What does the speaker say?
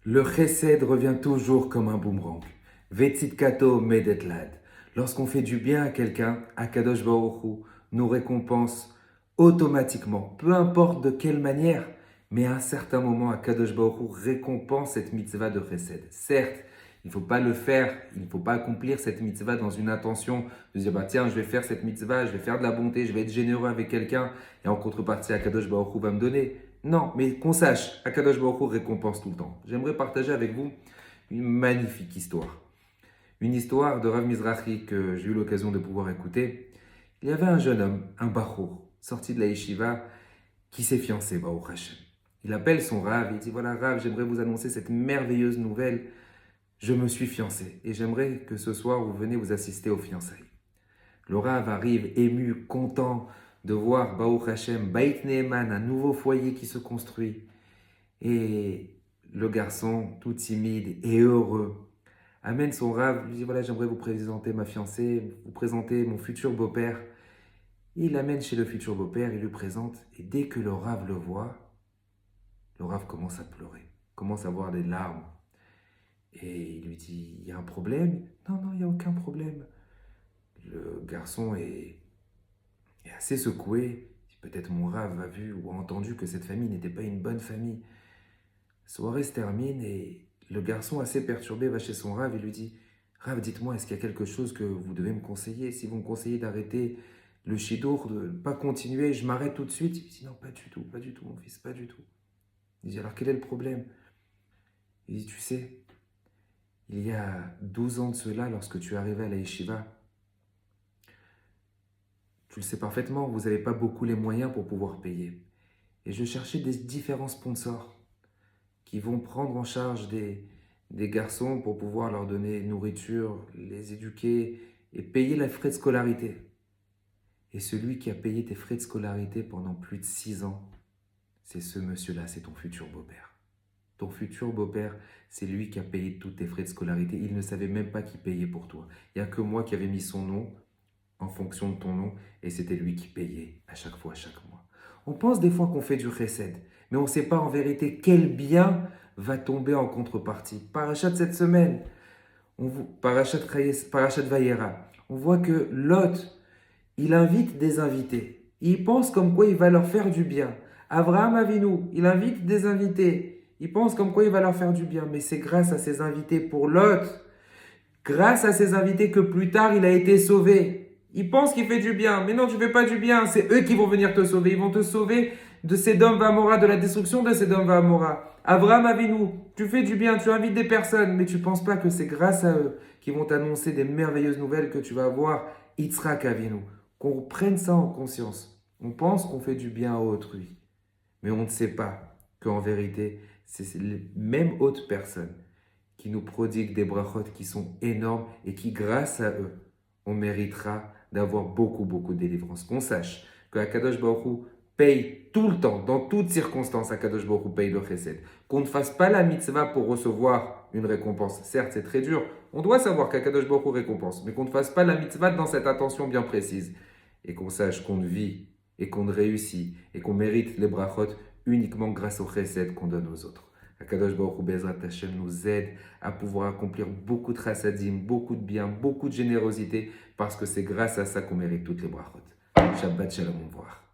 Le chesed revient toujours comme un boomerang. Vetzitkato medetlad. Lorsqu'on fait du bien à quelqu'un, Akadosh Baruch Hu nous récompense automatiquement, peu importe de quelle manière, mais à un certain moment, Akadosh Baruch Hu récompense cette mitzvah de chesed. Certes, il ne faut pas le faire, il ne faut pas accomplir cette mitzvah dans une intention de dire, bah tiens, je vais faire cette mitzvah, je vais faire de la bonté, je vais être généreux avec quelqu'un, et en contrepartie, Akadosh Baruch Hu va me donner. Non, mais qu'on sache, Akadosh Baruch Hu récompense tout le temps. J'aimerais partager avec vous une magnifique histoire. Une histoire de Rav Mizrahi que j'ai eu l'occasion de pouvoir écouter. Il y avait un jeune homme, un bachour, sorti de la yeshiva, qui s'est fiancé, Baruch Hashem. Il appelle son Rav, il dit, voilà Rav, j'aimerais vous annoncer cette merveilleuse nouvelle. Je me suis fiancé et j'aimerais que ce soir vous venez vous assister aux fiançailles. Le Rav arrive ému, content de voir Baruch Hashem, Beit Neeman, un nouveau foyer qui se construit. Et le garçon, tout timide et heureux, amène son Rav, lui dit voilà, j'aimerais vous présenter ma fiancée, vous présenter mon futur beau-père. Il l'amène chez le futur beau-père, il lui présente, et dès que le Rav le voit, le Rav commence à pleurer, commence à avoir des larmes. Et il lui dit, il y a un problème? Non, non, il n'y a aucun problème. Le garçon est assez secoué. Peut-être mon Rav a vu ou a entendu que cette famille n'était pas une bonne famille. La soirée se termine et le garçon, assez perturbé, va chez son Rav et lui dit, Rav, dites-moi, est-ce qu'il y a quelque chose que vous devez me conseiller? Si vous me conseillez d'arrêter le shidour, de ne pas continuer, je m'arrête tout de suite. Il lui dit, non, pas du tout, mon fils, pas du tout. Il dit, alors quel est le problème? Il dit, tu sais, il y a 12 ans de cela, lorsque tu es arrivé à la yeshiva, tu le sais parfaitement, vous n'avez pas beaucoup les moyens pour pouvoir payer. Et je cherchais des différents sponsors qui vont prendre en charge des garçons pour pouvoir leur donner nourriture, les éduquer et payer les frais de scolarité. Et celui qui a payé tes frais de scolarité pendant plus de 6 ans, c'est ce monsieur-là, c'est ton futur beau-père. Ton futur beau-père, c'est lui qui a payé tous tes frais de scolarité. Il ne savait même pas qui payait pour toi. Il n'y a que moi qui avais mis son nom en fonction de ton nom, et c'était lui qui payait à chaque fois, chaque mois. On pense des fois qu'on fait du chesed, mais on ne sait pas en vérité quel bien va tomber en contrepartie. Parachat de cette semaine, Parachat Vayera, on voit que Lot, il invite des invités. Il pense comme quoi il va leur faire du bien. Abraham Avinu, il invite des invités. Il pense comme quoi il va leur faire du bien, mais c'est grâce à ces invités pour Lot, grâce à ces invités que plus tard il a été sauvé. Il pense qu'il fait du bien, mais non, tu ne fais pas du bien. C'est eux qui vont venir te sauver. Ils vont te sauver de Sodome Vamora, de la destruction de Sodome Vamora. Abraham Avinu, tu fais du bien, tu invites des personnes, mais tu ne penses pas que c'est grâce à eux qui vont t'annoncer des merveilleuses nouvelles que tu vas avoir Yitzhak Avinu. Qu'on prenne ça en conscience. On pense qu'on fait du bien à autrui, mais on ne sait pas qu'en vérité, c'est les mêmes autres personnes qui nous prodiguent des brachot qui sont énormes et qui, grâce à eux, on méritera d'avoir beaucoup, beaucoup de délivrance. Qu'on sache que Akadosh Baruch Hu paye tout le temps, dans toutes circonstances, Akadosh Baruch Hu paye le chesed. Qu'on ne fasse pas la mitzvah pour recevoir une récompense. Certes, c'est très dur. On doit savoir qu'Akadosh Baruch Hu récompense, mais qu'on ne fasse pas la mitzvah dans cette intention bien précise. Et qu'on sache qu'on vit et qu'on réussit et qu'on mérite les brachot uniquement grâce au chesed qu'on donne aux autres. Akadosh Baruch Hu Bezrat Hashem nous aide à pouvoir accomplir beaucoup de chassadim, beaucoup de bien, beaucoup de générosité, parce que c'est grâce à ça qu'on mérite toutes les brachot. Shabbat Shalom, au revoir.